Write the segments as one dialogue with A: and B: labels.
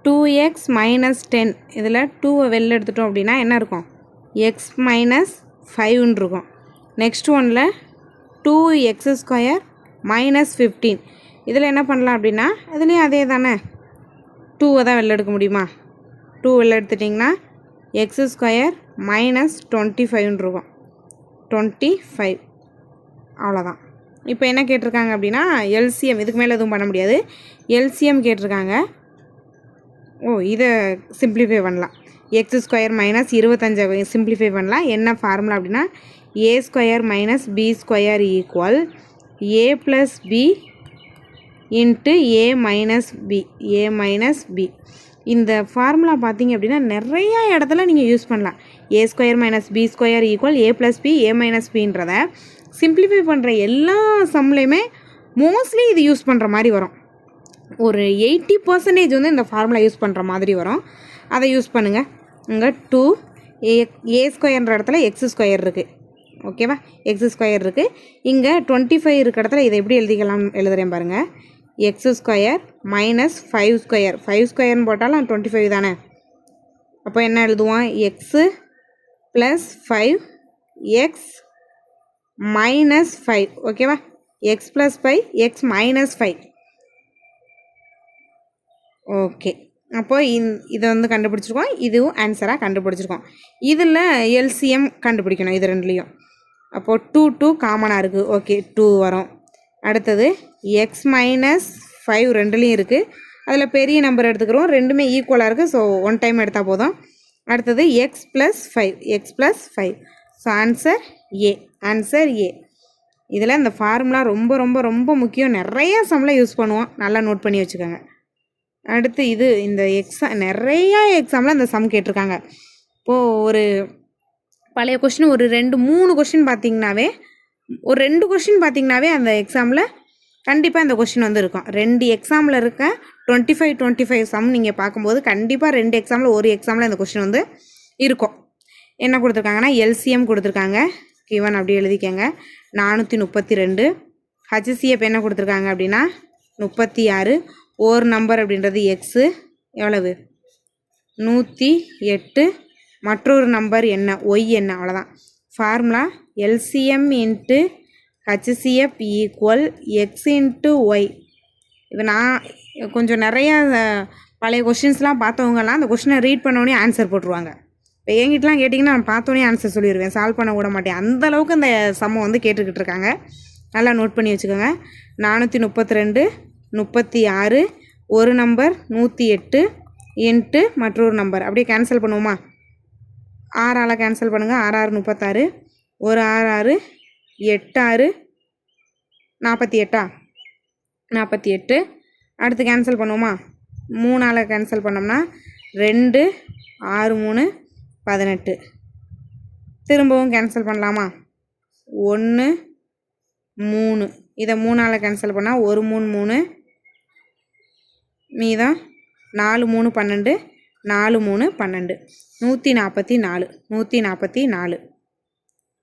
A: 2x minus 10 இதில் 2வை வெளில எடுத்துட்டோம் அப்படின்னா என்ன இருக்கும், எக்ஸ் மைனஸ் 5ன்னு இருக்கும். நெக்ஸ்ட் ஒன்றில் 2x² மைனஸ் 15 இதில் என்ன பண்ணலாம் அப்படின்னா இதுலேயும் அதே தானே, 2வை தான் வெளில எடுக்க முடியுமா, 2 வெளில எடுத்துட்டிங்கன்னா x² மைனஸ் 25ன்னு இருக்கும், 25 அவ்வளோதான். இப்போ என்ன கேட்டிருக்காங்க அப்படின்னா எல்சிஎம், இதுக்கு மேலே எதுவும் பண்ண முடியாது, எல்சிஎம் கேட்டிருக்காங்க. இதை சிம்பிளிஃபை பண்ணலாம், x² மைனஸ் 25 சிம்பிளிஃபை பண்ணலாம். என்ன ஃபார்முலா அப்படின்னா a² minus b² equal a plus b into a minus b. இந்த ஃபார்முலா பார்த்தீங்க அப்படின்னா நிறையா இடத்துல நீங்கள் யூஸ் பண்ணலாம். a² minus b² equal a plus b a minus bன்றத சிம்பிளிஃபை பண்ணுற எல்லா சம்லேயுமே மோஸ்ட்லி இது யூஸ் பண்ணுற மாதிரி வரும். ஒரு 80% வந்து இந்த ஃபார்முலா யூஸ் பண்ணுற மாதிரி வரும். அதை யூஸ் பண்ணுங்கள். இங்கே 2a² இடத்துல x² இருக்குது, ஓகேவா, x² இருக்குது. இங்கே 25 இருக்க இடத்துல இதை எப்படி எழுதுகிறேன் பாருங்கள், x² மைனஸ் 5² போட்டாலும் 25 தானே. அப்போ என்ன எழுதுவோம், x ப்ளஸ் 5 எக்ஸ் மைனஸ் 5, ஓகேவா, X plus 5 X minus 5. Okay, அப்போது இதை வந்து கண்டுபிடிச்சிருக்கோம், இதுவும் ஆன்சராக கண்டுபிடிச்சிருக்கோம். இதில் எல்சிஎம் கண்டுபிடிக்கணும் இது ரெண்டுலேயும். அப்போது 2 காமனாக இருக்குது, ஓகே 2 வரும். அடுத்தது எக்ஸ் மைனஸ் 5 ரெண்டுலேயும் இருக்குது, அதில் பெரிய நம்பர் எடுத்துக்கிறோம், ரெண்டுமே ஈக்குவலாக இருக்குது, ஸோ 1 டைம் எடுத்தால் போதும். அடுத்தது X plus 5. So answer A. இதில் இந்த ஃபார்முலா ரொம்ப ரொம்ப ரொம்ப முக்கியம், நிறைய சம்மில் யூஸ் பண்ணுவோம், நல்லா நோட் பண்ணி வச்சுக்கோங்க. அடுத்து இந்த நிறையா எக்ஸாமில் இந்த சம் கேட்டிருக்காங்க. இப்போது ஒரு பழைய கொஷின் ஒரு 2-3 கொஷின் பார்த்திங்கனாவே, ஒரு 2 கொஷின் பார்த்திங்கனாவே அந்த எக்ஸாமில் கண்டிப்பாக இந்த கொஷின் வந்து இருக்கும். 2 எக்ஸாமில் இருக்க 25 சம் நீங்கள் பார்க்கும்போது கண்டிப்பாக 2 எக்ஸாமில் ஒரு எக்ஸாமில் இந்த கொஷின் வந்து இருக்கும். என்ன கொடுத்துருக்காங்கன்னா எல்சிஎம் கொடுத்துருக்காங்க, கிவன் அப்படி எழுதிக்கங்க, 432. ஹச்சிசிஎஃப் என்ன கொடுத்துருக்காங்க அப்படின்னா 36. ஒரு நம்பர் அப்படின்றது எக்ஸு எவ்வளவு 108, மற்றொரு நம்பர் என்ன ஒய் என்ன, அவ்வளோதான். Formula LCM into HCF equal X into Y. இப்போ நான் கொஞ்சம் நிறையா பழைய கொஷின்ஸ்லாம் பார்த்தவங்கலாம் அந்த கொஷினை ரீட் பண்ணோடனே ஆன்சர் போட்டுருவாங்க. இப்போ என்கிட்டலாம் கேட்டிங்கன்னா நான் பார்த்தோன்னே ஆன்சர் சொல்லிடுவேன், சால்வ் பண்ண விட மாட்டேன், அந்தளவுக்கு இந்த சம்மை வந்து கேட்டுக்கிட்டு இருக்காங்க. நல்லா நோட் பண்ணி வச்சுக்கோங்க. 432 36, ஒரு நம்பர் 108 இன்ட்டு மற்றொரு நம்பர், அப்படியே கேன்சல் பண்ணுவோமா, 6ஆல் கேன்சல் பண்ணுங்கள், 6 36, ஒரு 6 8 48. அடுத்து கேன்சல் பண்ணுவோமா, 3ஆல் கேன்சல் பண்ணோம்னா 2 6 3 18. திரும்பவும் கேன்சல் பண்ணலாமா, 1 3, இதை 3ஆல் கேன்சல் பண்ணால் 1 3 3, மீதம் 4 3 12, 4 3 12, 144.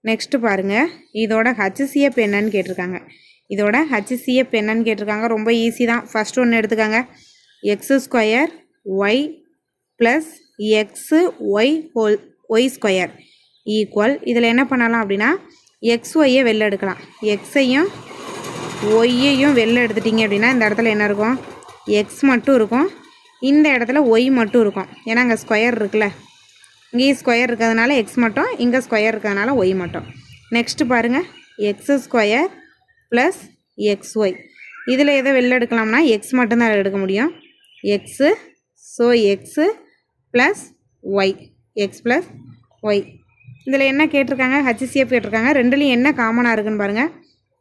A: நெக்ஸ்ட்டு பாருங்கள், இதோட ஹச்சிசிஎஃப் என்னன்னு கேட்டிருக்காங்க. ரொம்ப ஈஸி தான். ஃபஸ்ட் ஒன்று எடுத்துக்காங்க, x² ஒய் ப்ளஸ் எக்ஸு ஒய்² ஈக்குவல். இதில் என்ன பண்ணலாம் அப்படின்னா XYயை வெளில எடுக்கலாம், எக்ஸையும் ஒய்யையும் வெளில எடுத்துட்டிங்க அப்படின்னா இந்த இடத்துல என்ன இருக்கும், எக்ஸ் மட்டும் இருக்கும், இந்த இடத்துல ஒய் மட்டும் இருக்கும். ஏன்னா அங்கே ஸ்கொயர் இருக்குல்ல, இங்கேயும் ஸ்கொயர் இருக்கிறதுனால எக்ஸ் மட்டும், இங்கே ஸ்கொயர் இருக்கிறதுனால ஒய் மட்டும். நெக்ஸ்ட்டு பாருங்கள், x² ப்ளஸ் XY. இதில் எதை வெளில எடுக்கலாம்னா எக்ஸ் மட்டும்தான் எடுக்க முடியும், X. So X plus Y, X plus Y. இதில் என்ன கேட்டிருக்காங்க, ஹச்சிசிஎஃப் கேட்டிருக்காங்க. ரெண்டுலேயும் என்ன காமனாக இருக்குதுன்னு பாருங்கள்,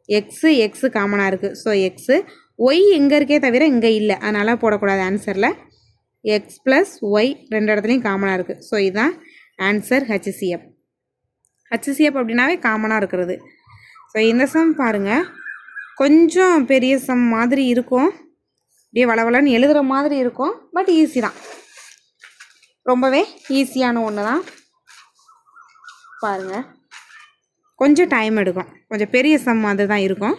A: எக்ஸு காமனாக இருக்குது. So x. ஒய் இங்கே இருக்கே தவிர இங்கே இல்லை, அதனால் போடக்கூடாது ஆன்சரில். எக்ஸ் ப்ளஸ் ஒய் ரெண்டு இடத்துலையும் காமனாக இருக்குது. ஸோ இதுதான் ஆன்சர் ஹச்சிசிஎஃப். ஹச்சிசிஎஃப் அப்படின்னாவே காமனாக இருக்கிறது. ஸோ இந்த சம் பாருங்கள், கொஞ்சம் பெரிய சம் மாதிரி இருக்கும், அப்படியே வளவலன்னு எழுதுகிற மாதிரி இருக்கும், பட் ஈஸி தான், ரொம்பவே ஈஸியான ஒன்று தான். பாருங்கள், கொஞ்சம் டைம் எடுக்கும், கொஞ்சம் பெரிய சம் மாதிரி தான் இருக்கும்.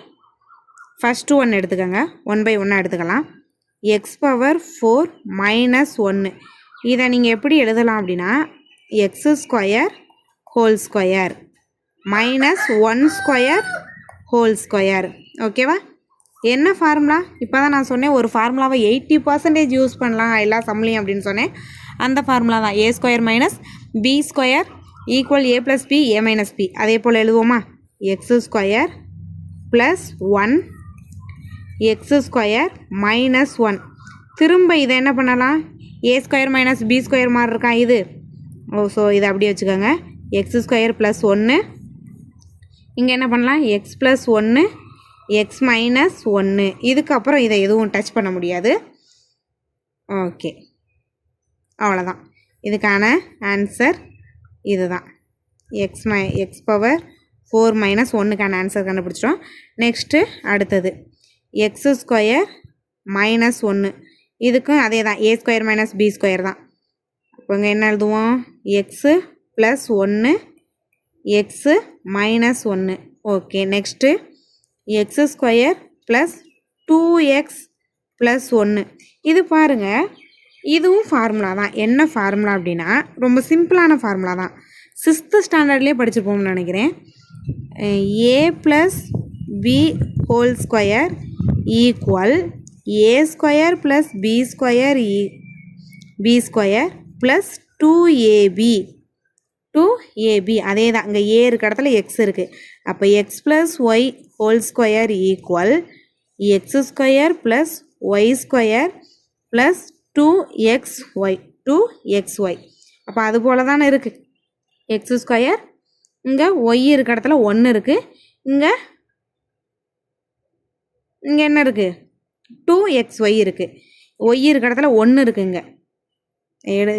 A: ஃபஸ்ட்டு ஒன்று எடுத்துக்கோங்க, 1 by 1 எடுத்துக்கலாம். X power 4 minus 1. இதை நீங்கள் எப்படி எழுதலாம் அப்படின்னா X square whole square minus 1 square whole square. ஓகேவா? என்ன ஃபார்முலா? இப்போ தான் நான் சொன்னேன் ஒரு ஃபார்முலாவை 80% யூஸ் பண்ணலாம் எல்லா சம்லையும் அப்படின்னு சொன்னேன். அந்த ஃபார்முலா தான் A square minus B square equal A plus B A minus B. அதே போல் எழுதுவோமா? X square plus 1 x square minus 1. திரும்ப இதை என்ன பண்ணலாம்? A square minus B square மாதிரி இருக்கா இது. ஸோ இதை அப்படியே வச்சுக்கோங்க. X square plus 1. இங்கே என்ன பண்ணலாம்? X plus 1 x minus 1. இதுக்கப்புறம் இதை எதுவும் டச் பண்ண முடியாது. ஓகே, அவ்வளோதான். இதுக்கான ஆன்சர் இது தான். எக்ஸ் பவர் 4 மைனஸ் 1க்கான ஆன்சர் கண்டுபிடிச்சிட்டோம். நெக்ஸ்ட்டு அடுத்தது எக்ஸ் ஸ்கொயர் மைனஸ் 1. இதுக்கும் அதே தான், A square minus B square தான். இப்போ இங்கே என்ன எழுதுவோம்? X plus 1 x minus 1. Okay, next X square plus 2x plus 1. இது பாருங்கள், இதுவும் ஃபார்முலா தான். என்ன ஃபார்முலா அப்படின்னா ரொம்ப சிம்பிளான ஃபார்முலா தான். 6th ஸ்டாண்டர்ட்லேயே படிச்சுப்போம்னு நினைக்கிறேன். A plus B whole square equal A square plus B square B square plus 2ab. அதே தான், இங்கே ஏ இருக்க இடத்துல எக்ஸ் இருக்குது. அப்போ X plus Y whole square equal X square plus Y square plus 2xy. அப்போ அது போல் தானே இருக்குது. எக்ஸ் ஸ்கொயர், இங்கே ஒய் இருக்க இடத்துல 1 இருக்குது. இங்கே என்ன இருக்குது? 2xy இருக்குது. ஒய் இருக்க இடத்துல 1 இருக்குங்க.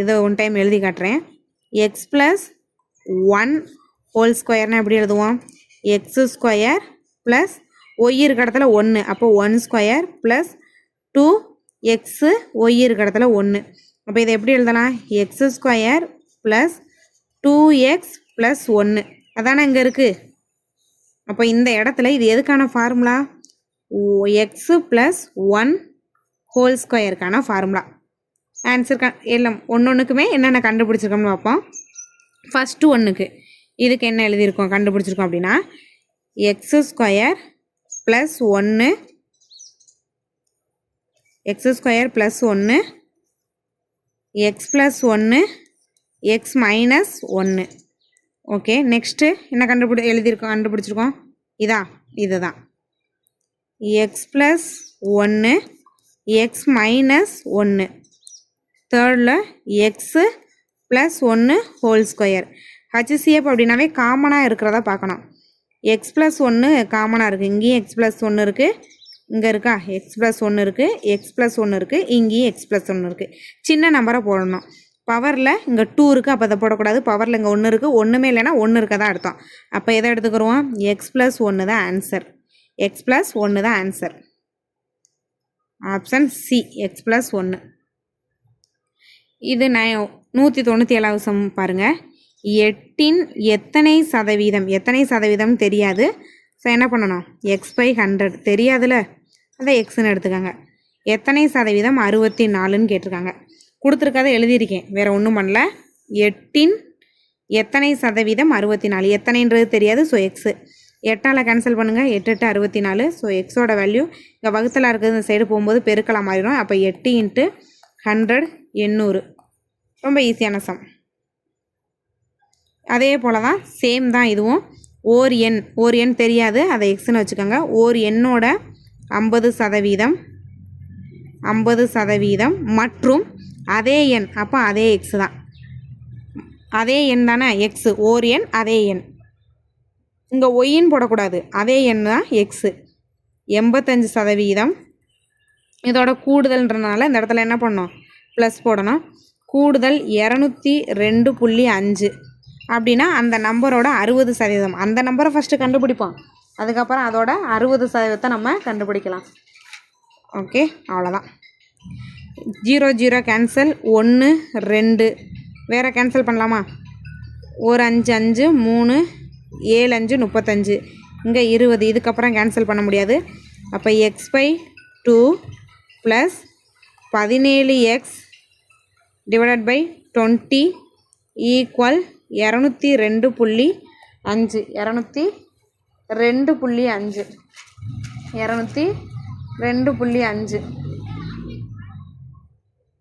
A: இதை ஒன் டைம் எழுதி காட்டுறேன். எக்ஸ் ப்ளஸ் 1 ஹோல் ஸ்கொயர்னால் எப்படி எழுதுவோம்? எக்ஸ் ஸ்கொயர் ப்ளஸ் ஒய் இருக்க இடத்துல 1, அப்போ 1 ஸ்கொயர் ப்ளஸ் 2x ஒய் இருக்க இடத்துல 1. அப்போ இதை எப்படி எழுதலாம்? X square plus 2x plus 1 அதானே இங்கே இருக்குது. அப்போ இந்த இடத்துல இது எதுக்கான ஃபார்முலா? எக்ஸு ப்ளஸ் 1 ஹோல் ஸ்கொயருக்கான ஃபார்முலா. ஆன்சர் எல்லாம் ஒன்றுக்குமே என்னென்ன கண்டுபிடிச்சிருக்கோம்னு பார்ப்போம். ஃபஸ்ட்டு ஒன்றுக்கு இதுக்கு என்ன எழுதியிருக்கோம் கண்டுபிடிச்சிருக்கோம் அப்படின்னா x square plus 1 x square plus 1 x plus 1 x minus 1. Okay, next என்ன கண்டுபிடிச்சிருக்கோம்? இது தான் எக்ஸ் ப்ளஸ் 1 எக்ஸ் மைனஸ் 1. தேர்டில் x plus 1 whole square. HCF அப்படின்னாவே காமனாக இருக்கிறதா பார்க்கணும். எக்ஸ் ப்ளஸ் 1 காமனாக இருக்குது. இங்கேயும் எக்ஸ் ப்ளஸ் 1 இருக்குது, இங்கே இருக்கா எக்ஸ் ப்ளஸ் 1 இருக்குது, எக்ஸ் ப்ளஸ் 1 இருக்குது, இங்கேயும் எக்ஸ் ப்ளஸ் 1 இருக்குது. சின்ன நம்பரை போடணும். பவரில் இங்கே 2 இருக்குது, அப்போ அதை போடக்கூடாது. பவரில் இங்கே 1 இருக்குது, ஒன்றுமே இல்லைன்னா 1 இருக்க தான் அர்த்தம். அப்போ எதை எடுத்துக்கிறோம்? எக்ஸ் ப்ளஸ் 1 தான் ஆன்சர். எக்ஸ் ப்ளஸ் 1 தான் answer. Option C, X plus 1. இது 197வது சம் பாருங்கள். 8இன் எத்தனை சதவீதம் தெரியாது. ஸோ என்ன பண்ணணும்? x/100 தெரியாதுல, அதை எக்ஸ்ன்னு எடுத்துக்கோங்க. எத்தனை சதவீதம் 64ன்னு கேட்டிருக்காங்க. கொடுத்துருக்காத எழுதியிருக்கேன், வேறு ஒன்றும் பண்ணல. 8இன் எத்தனை சதவீதம் 64, எத்தனைன்றது தெரியாது. ஸோ எக்ஸு 8ஆல் கேன்சல் பண்ணுங்கள். 8 8 64. ஸோ எக்ஸோட வேல்யூ இங்கே வகுத்தில் இருக்கிறது இந்த சைடு போகும்போது பெருக்கலாம் மாறிடும். அப்போ 8 × 100 800. ரொம்ப ஈஸியான சம். அதே போல் தான் சேம் தான் இதுவும். ஓர் எண் தெரியாது, அதை எக்ஸ்ன்னு வச்சுக்கோங்க. ஓர் எண்ணோட 50% மற்றும் அதே எண், அப்போ அதே எக்ஸ் தான். அதே எண் தானே எக்ஸு, ஓர் எண் அதே எண். இங்கே ஒய்ன்னு போடக்கூடாது, அதே எண் தான் எக்ஸு. 85% இதோட கூடுதல்ன்றனால இந்த இடத்துல என்ன பண்ணணும்? ப்ளஸ் போடணும். கூடுதல் 202.5 அப்படின்னா அந்த நம்பரோட 60%. அந்த நம்பரை ஃபஸ்ட்டு கண்டுபிடிப்போம், அதுக்கப்புறம் அதோட 60% நம்ம கண்டுபிடிக்கலாம். ஓகே, அவ்வளோதான். 0 0 கேன்சல், 1 2 வேறு கேன்சல் பண்ணலாமா? ஒரு 5 5 3 7 5 35. இங்கே 20. இதுக்கப்புறம் கேன்சல் பண்ண முடியாது. அப்போ x/2 plus 17x divided by 20 equal 202.5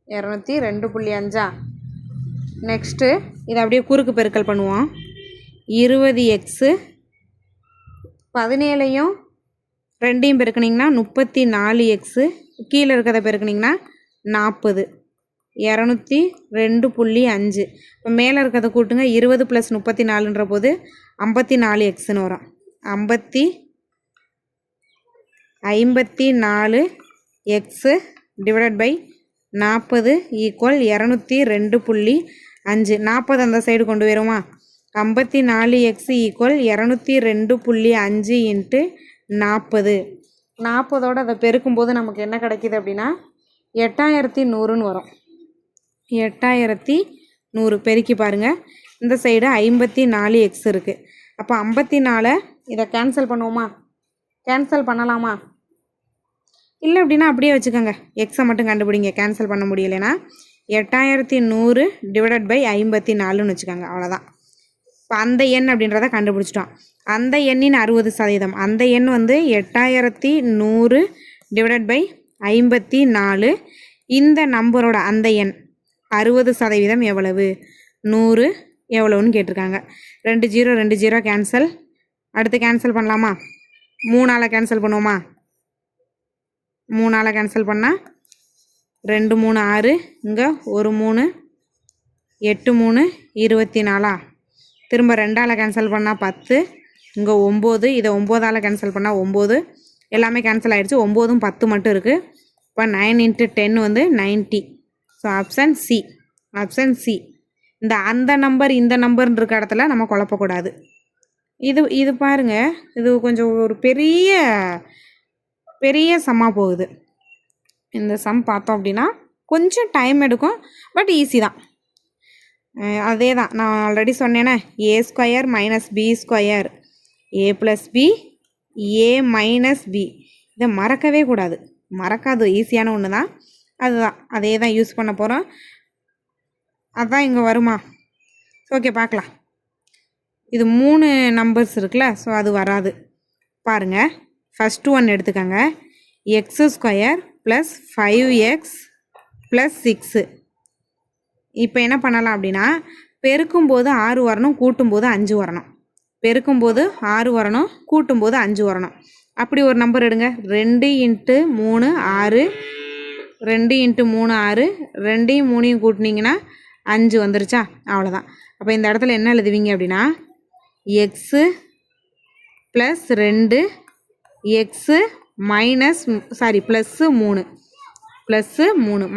A: 202.5 next இதை அப்படியே குறுக்கு பெருக்கல் பண்ணுவோம். 20x 17ஐயும் 2ஐயும் பெருக்குனிங்கன்னா 34x, கீழே இருக்கிறத பெருக்குனிங்கன்னா 40, 202.5. இப்போ மேலே இருக்கிறத கூட்டுங்க. 20 + 34ன்ற போது 54xன்னு வரும். 54x divided by 40 equal 202.5. 40 அந்த சைடு கொண்டு வருமா? 54x equal 202.5 into 40. 40ஓட அதை பெருக்கும்போது நமக்கு என்ன கிடைக்கிது அப்படின்னா 8100ன்னு வரும். 8100 பெருக்கி பாருங்கள். இந்த சைடு 54x இருக்குது. அப்போ 54 இதை கேன்சல் பண்ணுவோமா? கேன்சல் பண்ணலாமா? இல்லை அப்படின்னா அப்படியே வச்சுக்கோங்க. எக்ஸை மட்டும் கண்டுபிடிங்க. கேன்சல் பண்ண முடியலைன்னா 8100 டிவைடட் பை 54ன்னு வச்சுக்கோங்க. அவ்வளோதான். இப்போ அந்த எண் அப்படின்றத கண்டுபிடிச்சிட்டோம். அந்த எண்ணின் 60%. அந்த எண் வந்து 8100 டிவைடட் பை 54. இந்த நம்பரோட அந்த எண் 60% எவ்வளவு? 100 எவ்வளவுன்னு கேட்டிருக்காங்க. 2 0 கேன்சல். அடுத்து கேன்சல் பண்ணலாமா? 3ஆல் கேன்சல் பண்ணுவோமா? 3ஆல் கேன்சல் பண்ணால் 2 3 6, இங்கே 1 3 8 3 24. திரும்ப 2ஆல் கேன்சல் பண்ணால் 10, இங்கே 9, இதை 9ஆல் கேன்சல் பண்ணால் 9. எல்லாமே கேன்சல் ஆகிடுச்சு. 9ம் 10 மட்டும் இருக்குது. இப்போ 9 × 10 வந்து 90. So option C. அந்த நம்பர் இந்த நம்பர்னு இருக்க இடத்துல நம்ம குழப்பக்கூடாது. இது பாருங்கள், இது கொஞ்சம் ஒரு பெரிய சம்மாக போகுது. இந்த சம் பார்த்தோம் அப்படின்னா கொஞ்சம் டைம் எடுக்கும், பட் ஈஸி தான். அதே தான் நான் ஆல்ரெடி சொன்னேனே, a² - b², a + b a - b. இதை மறக்கவே கூடாது. மறக்காது, ஈஸியான ஒன்று தான். அதுதான், அதே தான் யூஸ் பண்ண போகிறோம். அதுதான் இங்கே வருமா? ஓகே, பார்க்கலாம். இது 3 நம்பர்ஸ் இருக்குல்ல, ஸோ அது வராது. பாருங்கள், ஃபஸ்ட்டு ஒன் எடுத்துக்கோங்க. x² + 5x + 6. இப்போ என்ன பண்ணலாம் அப்படின்னா, பெருக்கும்போது 6 வரணும், கூட்டும்போது 5 வரணும். பெருக்கும்போது 6 வரணும், கூட்டும்போது 5 வரணும். அப்படி ஒரு நம்பர் எடுங்க. 2 × 3 6, 2 × 3 6, 2யும் 3யும் கூட்டினீங்கன்னா 5 வந்துருச்சா? அவ்வளோதான். அப்போ இந்த இடத்துல என்ன எழுதுவீங்க அப்படின்னா, x + 2 x +3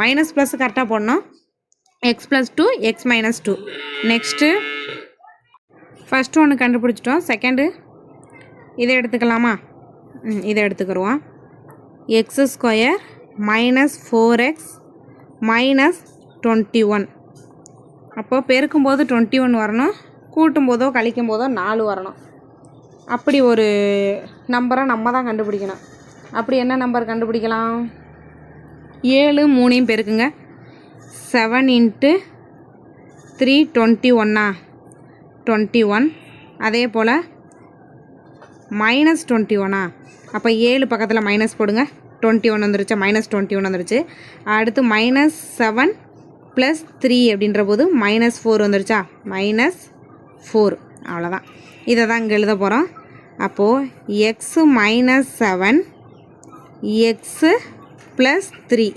A: மைனஸ் ப்ளஸ் கரெக்டாக போடணும். x + 2 x - 2. நெக்ஸ்ட்டு ஃபஸ்ட்டு ஒன்று கண்டுபிடிச்சிட்டோம். செகண்டு இதை எடுத்துக்கலாமா? இதை எடுத்துக்கிடுவோம். x² - 4x - 21. அப்போது பெருக்கும்போது 21 வரணும், கூட்டும்போதோ கழிக்கும்போதோ 4 வரணும். அப்படி ஒரு நம்பரை நம்ம தான் கண்டுபிடிக்கணும். அப்படி என்ன நம்பர் கண்டுபிடிக்கலாம்? 7 3யும் பெருக்குங்க. 7 × 3 21. 21. அதே போல் -21. அப்போ 7 பக்கத்தில் மைனஸ் போடுங்க. 21 வந்துருச்சா? -21 வந்துருச்சு. அடுத்து -7 + 3 அப்படின்ற போது -4 வந்துருச்சா? -4. அவ்வளோதான். இதை தான் இங்கே எழுத போகிறோம். அப்போது x - 7 x + 3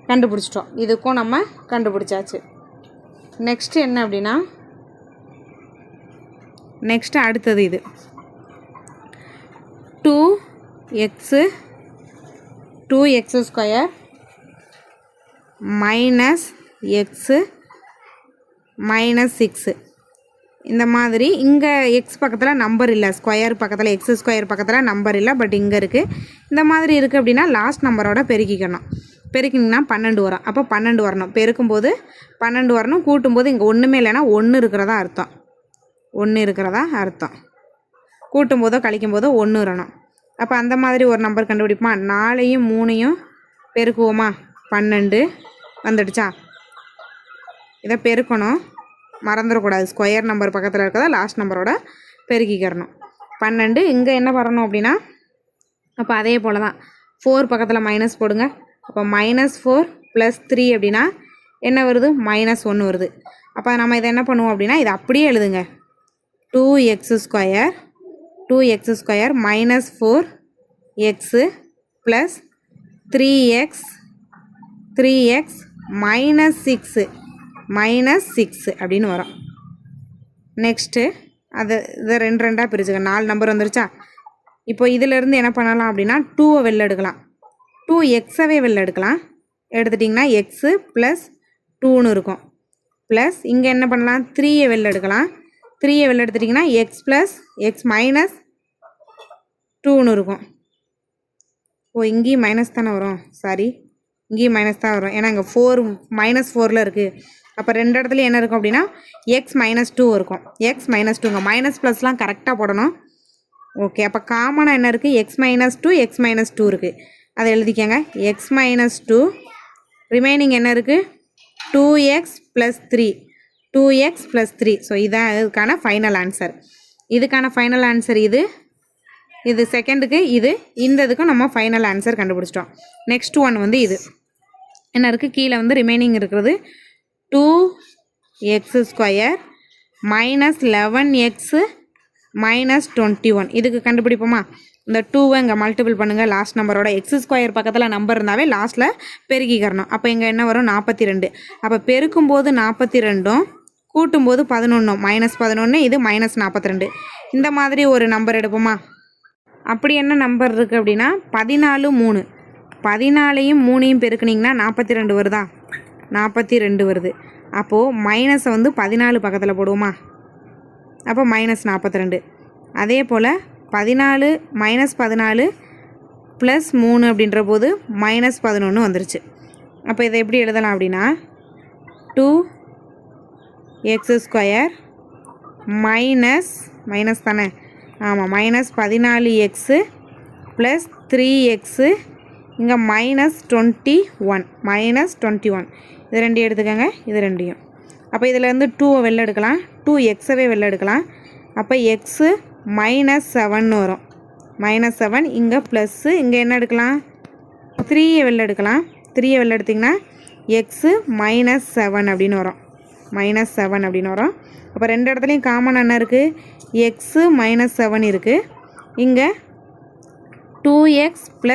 A: கண்டுபிடிச்சிட்டோம். இதுக்கும் நம்ம கண்டுபிடிச்சாச்சு. நெக்ஸ்ட்டு என்ன அப்படின்னா, நெக்ஸ்ட்டு அடுத்தது இது 2x - 2x² - x - 6. இந்த மாதிரி இங்கே எக்ஸ் பக்கத்தில் நம்பர் இல்லை, ஸ்கொயர் பக்கத்தில் x² பக்கத்தில் நம்பர் இல்லை, பட் இங்கே இருக்குது. இந்த மாதிரி இருக்குது அப்படின்னா லாஸ்ட் நம்பரோட பெருக்கிக்கணும். பெருக்கிங்கன்னா 12 வரும். அப்போ 12 வரணும். பெருக்கும்போது 12 வரணும், கூட்டும்போது இங்கே ஒன்றுமே இல்லைன்னா 1 இருக்கிறதா அர்த்தம். 1 இருக்கிறதா அர்த்தம். கூட்டும்போதோ கழிக்கும்போதோ 1 வரணும். அப்போ அந்த மாதிரி ஒரு நம்பர் கண்டுபிடிப்போமா? 4யும் 3யும் பெருக்குவோமா? 12 வந்துடுச்சா? இதை பெருக்கணும், மறந்துடக்கூடாது. ஸ்கொயர் நம்பர் பக்கத்தில் இருக்கிறத லாஸ்ட் நம்பரோட பெருக்கிக்கிறணும். 12 இங்கே என்ன வரணும் அப்படின்னா, அப்போ அதே போல் தான் 4 பக்கத்தில் மைனஸ் போடுங்க. அப்போ -4 + 3 அப்படின்னா என்ன வருது? -1 வருது. அப்போ நம்ம இதை என்ன பண்ணுவோம் அப்படின்னா, இதை அப்படியே எழுதுங்க. 2x ஸ்கொயர் -4x + 3x -6 அப்படின்னு வரும். நெக்ஸ்ட்டு இதை 2 2ஆக பிரிச்சுக்க. 4 நம்பர் வந்துருச்சா? இப்போ இதிலேருந்து என்ன பண்ணலாம் அப்படின்னா 2வை வெளில எடுக்கலாம். 2xவே வெளில எடுக்கலாம். எடுத்துட்டிங்கன்னா x + 2ன்னு இருக்கும். ப்ளஸ் இங்கே என்ன பண்ணலாம்? 3யை வெளில எடுக்கலாம். 3யை வெளில எடுத்துட்டிங்கன்னா x + x - 2ன்னு இருக்கும். இங்கேயும் மைனஸ் தானே வரும். சாரி, இங்கேயும் மைனஸ் தான் வரும். ஏன்னா இங்கே -4ல் இருக்குது. அப்போ 2 இடத்துலையும் என்ன இருக்கும் அப்படின்னா x - 2 இருக்கும். x - 2ங்க மைனஸ் ப்ளஸ்லாம் கரெக்டாக போடணும். ஓகே, அப்போ காமனாக என்ன இருக்குது? x - 2 x - 2 இருக்குது. அதை எழுதிக்கங்க. x - 2 ரிமைனிங் என்ன இருக்குது? 2x + 3. ஸோ இதான் இதுக்கான ஃபைனல் ஆன்சர். இதுக்கான ஃபைனல் ஆன்சர் இது செகண்டுக்கு இந்த இதுக்கும் நம்ம ஃபைனல் ஆன்சர் கண்டுபிடிச்சிட்டோம். நெக்ஸ்ட் ஒன் வந்து இது என்ன இருக்குது? கீழே வந்து ரிமைனிங் இருக்கிறது 2x ஸ்கொயர் -11x -21. இதுக்கு கண்டுபிடிப்போமா? இந்த 2வை இங்கே மல்டிபிள் பண்ணுங்கள் லாஸ்ட் நம்பரோட. எக்ஸ் ஸ்கொயர் பக்கத்தில் நம்பர் இருந்தாவே லாஸ்ட்டில் பெருக்கிக்கிறணும். அப்போ இங்கே என்ன வரும்? 42. அப்போ பெருக்கும்போது 42ம் கூட்டும்போது 11, -11, இது -42. இந்த மாதிரி ஒரு நம்பர் எடுப்போமா? அப்படி என்ன நம்பர் இருக்குது அப்படின்னா 14 3. 14யும் 3யும் பெருக்குனிங்கன்னா 42 வருதா? 42 வருது. அப்போது மைனஸை வந்து 14 பக்கத்தில் போடுவோமா? அப்போ -42. அதே போல் 14 -14 + 3 அப்படின்ற போது -11 வந்துருச்சு. அப்போ இதை எப்படி எழுதலாம் அப்படின்னா 2x ஸ்கொயர் மைனஸ் தானே? ஆமாம், -14x + 3x இங்கே -21 இது 2 எடுத்துக்கோங்க. இது 2யும் அப்போ இதிலேருந்து 2வை வெளில எடுக்கலாம். 2xவே வெளில எடுக்கலாம். அப்போ x -7 வரும். -7 இங்கே ப்ளஸ்ஸு இங்கே என்ன எடுக்கலாம்? 3யை வெளில எடுக்கலாம். 3யை வெளில எடுத்திங்கன்னா x -7 அப்படின்னு வரும். -7 அப்படின்னு வரும். அப்போ 2 இடத்துலையும் காமன் என்ன இருக்குது? x -7 இருக்குது. இங்கே 2x +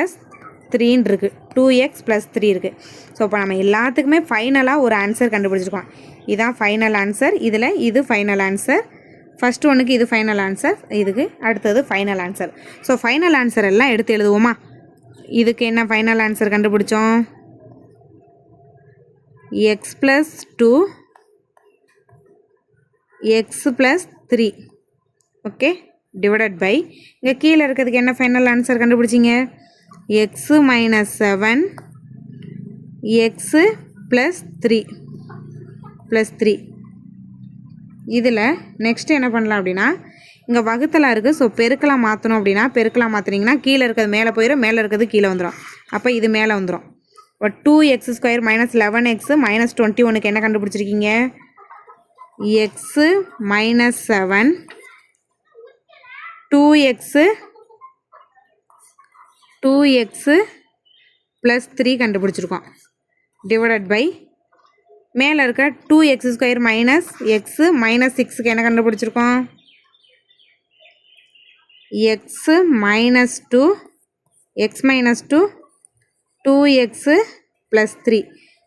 A: 3 இருக்குது. 2x + 3 இருக்குது. ஸோ இப்போ நம்ம எல்லாத்துக்குமே ஃபைனலாக ஒரு ஆன்சர் கண்டுபிடிச்சிருக்கோம். இதுதான் ஃபைனல் ஆன்சர். இதில் இது ஃபைனல் ஆன்சர். ஃபஸ்ட்டு ஒன்றுக்கு இது ஃபைனல் ஆன்சர், இதுக்கு அடுத்தது final answer. So final answer எல்லாம் எடுத்து எழுதுவோமா? இதுக்கு என்ன ஃபைனல் ஆன்சர் கண்டுபிடிச்சோம்? x + 2 x + 3 okay divided by இங்கே கீழே இருக்கிறதுக்கு என்ன ஃபைனல் ஆன்சர் கண்டுபிடிச்சிங்க? x - 7 x + 3 இதில் நெக்ஸ்ட் என்ன பண்ணலாம் அப்படின்னா இங்கே வகுத்தலாம் இருக்குது. ஸோ பெருக்கலாம் மாற்றணும் அப்படின்னா பெருக்கலாம் மாற்றினீங்கன்னா கீழே இருக்கிறது மேலே போயிடும், மேலே இருக்கிறது கீழே வந்துடும். அப்போ இது மேலே வந்துடும். இப்போ 2x ஸ்கொயர் -11x -21க்கு என்ன கண்டுபிடிச்சிருக்கீங்க? x -7 2x + 3 கண்டுபிடிச்சிருக்கோம். டிவைடட் பை மேலே இருக்க 2x ஸ்கொயர் -x -6க்கு என்ன கண்டுபிடிச்சிருக்கோம்? x - 2 2x + 3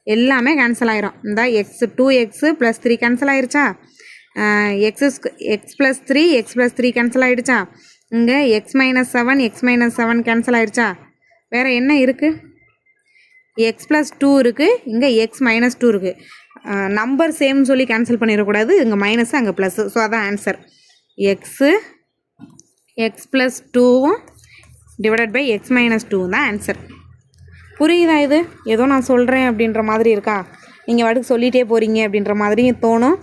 A: எல்லாமே கேன்சல் ஆயிரும். இந்த 2x + 3 கேன்சல் ஆயிருச்சா? x + 3 x + 3 கேன்சல் ஆகிடுச்சா? இங்கே x - 7 கேன்சல் ஆகிடுச்சா? வேறு என்ன இருக்குது? x + 2 இருக்குது. இங்கே x - 2 இருக்குது. நம்பர் சேம்னு சொல்லி கேன்சல் பண்ணிடக்கூடாது. இங்கே மைனஸ் அங்கே ப்ளஸ்ஸு. ஸோ அதான் answer. x + 2 divided by x - 2 தான் ஆன்சர். புரியுதா? இது ஏதோ நான் சொல்கிறேன் அப்படின்ற மாதிரி இருக்கா? நீங்கள் வாட்டுக்கு சொல்லிகிட்டே போகிறீங்க அப்படின்ற மாதிரியும் தோணும்.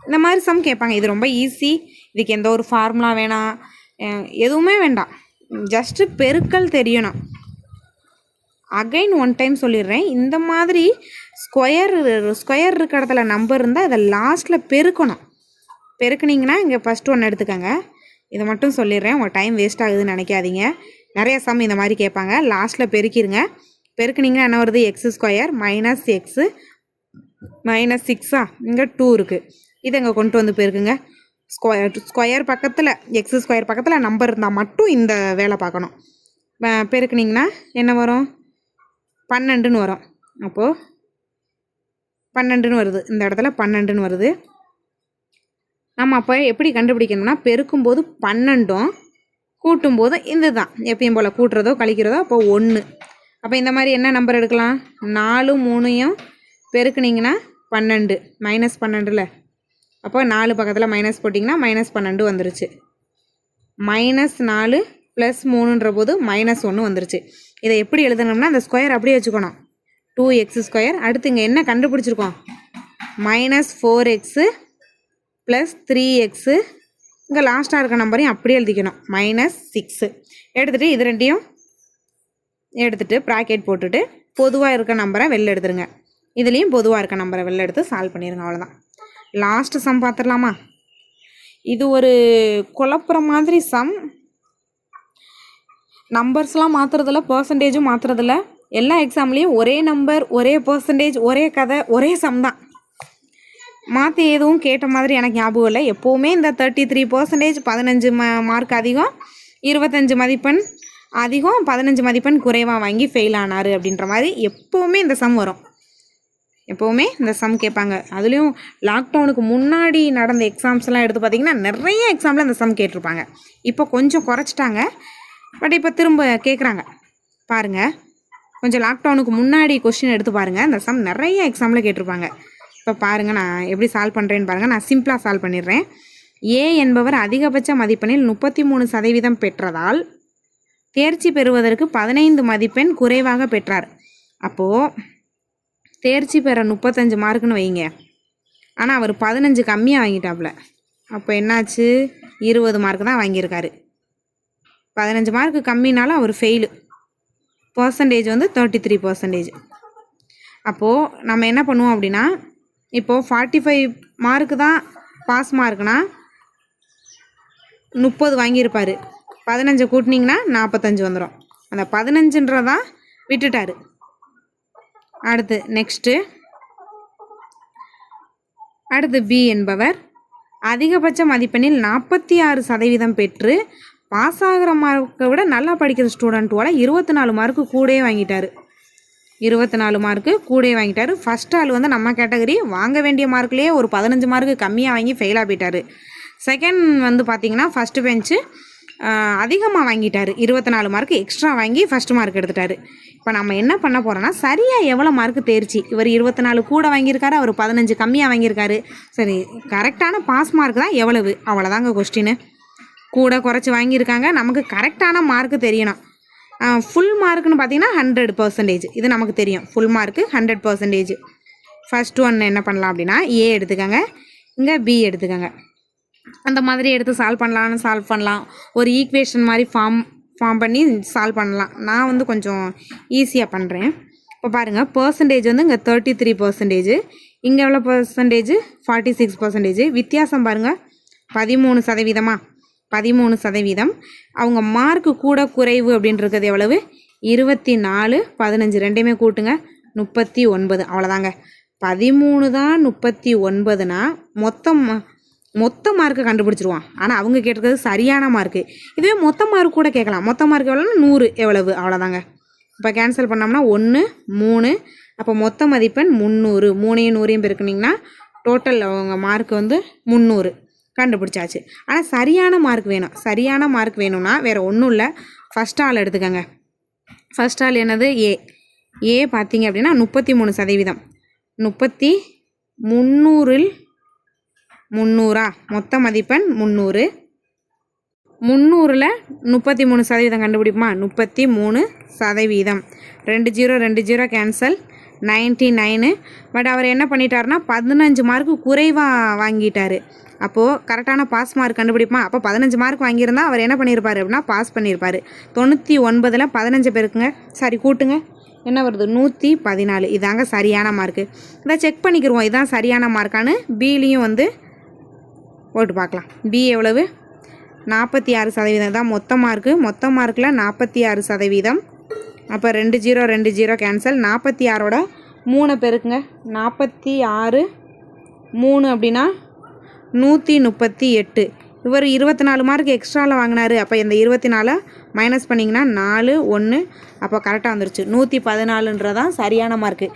A: இந்த மாதிரி சம் கேட்பாங்க. இது ரொம்ப ஈஸி. இதுக்கு எந்த ஒரு ஃபார்முலா வேணாம், எதுவுமே வேண்டாம். ஜஸ்ட்டு பெருக்கல் தெரியணும். அகைன் ஒன் டைம் சொல்லிடுறேன், இந்த மாதிரி ஸ்கொயர் இருக்க இடத்துல நம்பர் இருந்தால் இதை லாஸ்ட்டில் பெருக்கணும். பெருக்குனிங்கன்னா இங்கே ஃபஸ்ட்டு ஒன்று எடுத்துக்கோங்க. இதை மட்டும் சொல்லிடுறேன், உங்கள் டைம் வேஸ்ட் ஆகுதுன்னு நினைக்காதீங்க. நிறைய சம் இந்த மாதிரி கேட்பாங்க. லாஸ்ட்டில் பெருக்கிடுங்க. பெருக்குனிங்கன்னா என்ன வருது? x² மைனஸ் எக்ஸு மைனஸ் 6 இங்கே 2 இருக்குது. இதை இங்கே கொண்டு வந்து பெருக்குங்க. ஸ்கொயர் பக்கத்தில் x² பக்கத்தில் நம்பர் இருந்தால் மட்டும் இந்த வேலை பார்க்கணும். பெருக்குனிங்கன்னா என்ன வரும்? 12ன்னு வரும். அப்போது 12ன்னு வருது. இந்த இடத்துல 12ன்னு வருது. நம்ம அப்போ எப்படி கண்டுபிடிக்கணும்னா, பெருக்கும்போது 12ம் கூட்டும்போது இந்த தான் எப்பயும் போல் கூட்டுறதோ கழிக்கிறதோ. அப்போ 1. அப்போ இந்த மாதிரி என்ன நம்பர் எடுக்கலாம்? 4 3யும் பெருக்குனிங்கன்னா 12 மைனஸ் 12ல். அப்போ 4 பக்கத்தில் மைனஸ் போட்டிங்கன்னா மைனஸ் 12 வந்துருச்சு. -4 + 3ன்ற போது -1 வந்துருச்சு. இதை எப்படி எழுதணும்னா, அந்த ஸ்கொயர் அப்படியே வச்சுக்கணும். 2x². அடுத்து இங்கே என்ன கண்டுபிடிச்சிருக்கோம்? -4x + 3x. இங்கே லாஸ்ட்டாக இருக்க நம்பரையும் அப்படியே எழுதிக்கணும். -6 எடுத்துகிட்டு இது ரெண்டையும் எடுத்துகிட்டு ப்ராக்கெட் போட்டுட்டு பொதுவாக இருக்க நம்பரை வெளில எடுத்துருங்க. இதுலேயும் பொதுவாக இருக்க நம்பரை வெளில எடுத்து சால்வ் பண்ணிடுங்க. அவ்வளோதான். லாஸ்ட்டு சம் பார்த்துடலாமா? இது ஒரு குழப்புற மாதிரி சம். நம்பர்ஸ்லாம் மாற்றுறதில்ல, பர்சன்டேஜும் மாற்றுறதில்ல. எல்லா எக்ஸாம்லேயும் ஒரே நம்பர், ஒரே பர்சன்டேஜ், ஒரே கதை, ஒரே சம் தான். மாற்றி எதுவும் கேட்ட மாதிரி எனக்கு ஞாபகம் இல்லை. எப்போவுமே இந்த 33% 15 மார்க் அதிகம், 25 மதிப்பெண் அதிகம், 15 மதிப்பெண் குறைவாக வாங்கி ஃபெயில் ஆனார் அப்படின்ற மாதிரி எப்போவுமே இந்த சம் வரும். எப்போவுமே இந்த சம் கேட்பாங்க. அதுலேயும் லாக்டவுனுக்கு முன்னாடி நடந்த எக்ஸாம்ஸ்லாம் எடுத்து பார்த்திங்கன்னா நிறைய எக்ஸாமில் இந்த சம் கேட்டிருப்பாங்க. இப்போ கொஞ்சம் குறைச்சிட்டாங்க. பட் இப்போ திரும்ப கேட்குறாங்க பாருங்கள். கொஞ்சம் லாக்டவுனுக்கு முன்னாடி கொஸ்டின் எடுத்து பாருங்கள். இந்த சம் நிறைய எக்ஸாமில் கேட்டிருப்பாங்க. இப்போ பாருங்கள், நான் எப்படி சால்வ் பண்ணுறேன்னு பாருங்கள். நான் சிம்பிளாக சால்வ் பண்ணிடுறேன். ஏ என்பவர் அதிகபட்ச மதிப்பெண்ணில் 33% பெற்றதால் தேர்ச்சி பெறுவதற்கு 15 மதிப்பெண் குறைவாக பெற்றார். அப்போது தேர்ச்சி பெற 35 மார்க்குன்னு வைங்க. ஆனால் அவர் 15 கம்மியாக வாங்கிட்டாப்புல. அப்போ என்னாச்சு? 20 மார்க் தான் வாங்கியிருக்காரு. 15 மார்க்கு கம்மினாலும் அவர் ஃபெயிலு. பர்சன்டேஜ் வந்து 33%. அப்போது நம்ம என்ன பண்ணுவோம் அப்படின்னா, இப்போது 45 மார்க்கு தான் பாஸ் மார்க்குனா 30 வாங்கியிருப்பார். 15 கூட்டினிங்கன்னா 45 வந்துடும். அந்த 15ன்றதான் விட்டுட்டார். அடுத்து அடுத்து பி என்பவர் அதிகபட்ச மதிப்பெண்ணில் 46% பெற்று பாஸ் ஆகிற மார்க்கை விட நல்லா படிக்கிற ஸ்டூடெண்ட்டோட 24 மார்க்கு கூடயே வாங்கிட்டார். 24 மார்க்கு கூடயே வாங்கிட்டார். ஃபஸ்ட் ஆள் வந்து நம்ம கேட்டகரி வாங்க வேண்டிய மார்க்லேயே ஒரு 15 மார்க்கு கம்மியாக வாங்கி ஃபெயிலாக போயிட்டார். செகண்ட் வந்து பார்த்திங்கன்னா ஃபஸ்ட்டு பெஞ்சு அதிகமாக வாங்கிட்டார். 24 மார்க்கு எக்ஸ்ட்ரா வாங்கி ஃபஸ்ட்டு மார்க் எடுத்துட்டார். இப்போ நம்ம என்ன பண்ண போகிறோன்னா, சரியாக எவ்வளோ மார்க்கு தேர்ச்சி? இவர் 24 கூட வாங்கியிருக்காரு, அவர் 15 கம்மியாக வாங்கியிருக்காரு. சரி, கரெக்டான பாஸ் மார்க் தான் எவ்வளவு? அவ்வளோதாங்க கொஸ்டின். கூட குறைச்சி வாங்கியிருக்காங்க. நமக்கு கரெக்டான மார்க்கு தெரியணும். ஃபுல் மார்க்குன்னு பார்த்தீங்கன்னா 100%. இது நமக்கு தெரியும். Full mark 100%. ஃபஸ்ட்டு ஒன்று என்ன பண்ணலாம் அப்படின்னா, ஏ எடுத்துக்கோங்க, இங்கே பி எடுத்துக்கோங்க. அந்த மாதிரி எடுத்து சால்வ் பண்ணலாம். ஒரு ஈக்குவேஷன் மாதிரி ஃபார்ம் பண்ணி சால்வ் பண்ணலாம். நான் வந்து கொஞ்சம் ஈஸியாக பண்ணுறேன். இப்போ பாருங்கள், பர்சன்டேஜ் வந்து இங்கே 33%, இங்கே எவ்வளோ பர்சன்டேஜ்? 46%. வித்தியாசம் பாருங்கள், 13%. 13%. அவங்க மார்க்கு கூட குறைவு அப்படின்றது எவ்வளவு? 24 15 ரெண்டையுமே கூட்டுங்க, 39. அவ்வளோதாங்க. 13 தான் 39னா மொத்த மார்க்கை கண்டுபிடிச்சிருவான். ஆனால் அவங்க கேட்டிருக்கிறது சரியான மார்க்கு. இதுவே மொத்த மார்க் கூட கேட்கலாம். மொத்த மார்க் எவ்வளோன்னா 100 எவ்வளவு? அவ்வளோதாங்க. இப்போ கேன்சல் பண்ணோம்னா 1 3. அப்போ மொத்த மதிப்பெண் 300. 3யும் 100யும் பெருக்குனிங்கன்னா டோட்டல் அவங்க மார்க் வந்து 300 கண்டுபிடிச்சாச்சு. ஆனால் சரியான மார்க் வேணும். சரியான மார்க் வேணும்னா வேறு ஒன்றும் இல்லை, ஃபஸ்ட் ஆள் எடுத்துக்கோங்க. ஃபஸ்ட் ஆள் என்னது? ஏ பார்த்தீங்க அப்படின்னா 33%. 300ல் 300 மொத்த மதிப்பெண் 300. 300ல் 33% கண்டுபிடிப்போமா? 33%. 2 0 கேன்சல், 99. பட் அவர் என்ன பண்ணிட்டாருன்னா 15 மார்க்கு குறைவாக வாங்கிட்டார். அப்போது கரெக்டான பாஸ் மார்க் கண்டுபிடிப்போமா? அப்போ 15 மார்க் வாங்கியிருந்தால் அவர் என்ன பண்ணியிருப்பார் அப்படின்னா பாஸ் பண்ணியிருப்பார். 99ல் 15 பேருக்குங்க, கூட்டுங்க, என்ன வருது 114. இதாங்க சரியான மார்க்கு. இதை செக் பண்ணிக்கிடுவோம் இதான் சரியான மார்க்கானு. பிலையும் வந்து போட்டு பார்க்கலாம். பி எவ்வளவு? 46% தான் மொத்த மார்க்கு. மொத்த மார்க்கில் 46%. அப்போ 2 0 2 0 கேன்சல். 46ஓட 3 பெருக்குங்க. 46 3 அப்படின்னா 138. இவர் 24 மார்க் எக்ஸ்ட்ராவில் வாங்கினார். அப்போ இந்த 24 மைனஸ் பண்ணிங்கன்னா 4 1. அப்போ கரெக்டாக வந்துருச்சு. 114ன்றதான் சரியான மார்க்கு.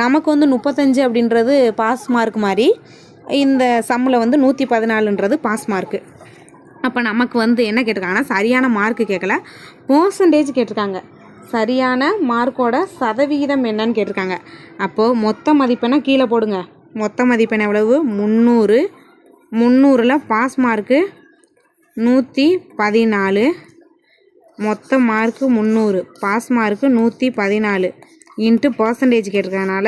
A: நமக்கு வந்து 35 அப்படின்றது பாஸ் மார்க் மாதிரி, இந்த சம்மில் வந்து 114ன்றது பாஸ் மார்க்கு. அப்போ நமக்கு வந்து என்ன கேட்டிருக்காங்கன்னா சரியான மார்க்கு கேட்கல, பர்சன்டேஜ் கேட்டிருக்காங்க. சரியான மார்க்கோட சதவிகிதம் என்னன்னு கேட்டிருக்காங்க. அப்போது மொத்த மதிப்பெண்ணை கீழே போடுங்க. மொத்த மதிப்பெண் எவ்வளவு? 300. 300ல் பாஸ் மார்க்கு 114. மொத்த mark 300, pass mark 114 into percentage கேட்டிருக்கனால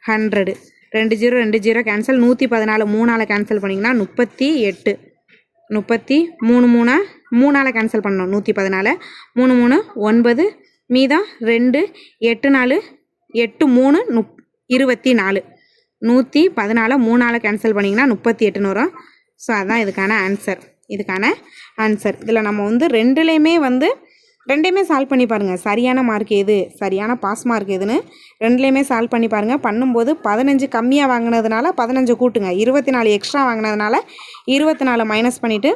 A: 100. 2 0 2 0 கேன்சல். 114 3ஆல் கேன்சல் பண்ணிங்கன்னா 38. 33 3ஆல் கேன்சல் பண்ணணும். 114 3 3 9 மீதம் 2 8 4 8 3 24. 114 3ஆல் கேன்சல் பண்ணிங்கன்னா 38 வரும். ஸோ அதுதான் இதுக்கான ஆன்சர். இதில் நம்ம வந்து ரெண்டையுமே சால்வ் பண்ணி பாருங்கள். சரியான மார்க் எது, சரியான பாஸ் மார்க் எதுன்னு ரெண்டுலேயுமே சால்வ் பண்ணி பாருங்கள். பண்ணும்போது 15 கம்மியாக வாங்கினதுனால 15 கூட்டுங்க. 24 எக்ஸ்ட்ரா வாங்கினதுனால 24 மைனஸ் பண்ணிவிட்டு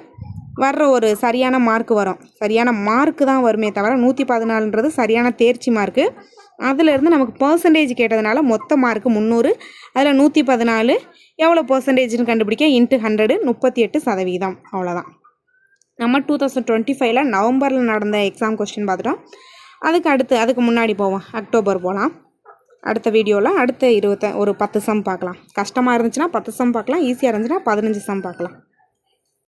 A: வர்ற ஒரு சரியான மார்க் வரும். சரியான மார்க்கு தான் வருமே தவிர 114ன்றது சரியான தேர்ச்சி மார்க்கு. அதிலேருந்து நமக்கு பர்சன்டேஜ் கேட்டதுனால மொத்த மார்க்கு 300. அதில் 114 எவ்வளோ பர்சன்டேஜ்னு கண்டுபிடிக்க இன்ட்டு 100 38%. அவ்வளோதான். நம்ம 2025 நவம்பரில் நடந்த எக்ஸாம் கொஸ்டின் பார்த்துட்டோம். அதுக்கு முன்னாடி போவோம். அக்டோபர் போகலாம். அடுத்த வீடியோவில் அடுத்த ஒரு 10 சம் பார்க்கலாம். கஷ்டமாக இருந்துச்சுன்னா 10 சம் பார்க்கலாம். ஈஸியாக இருந்துச்சுன்னா 15 சம் பார்க்கலாம்.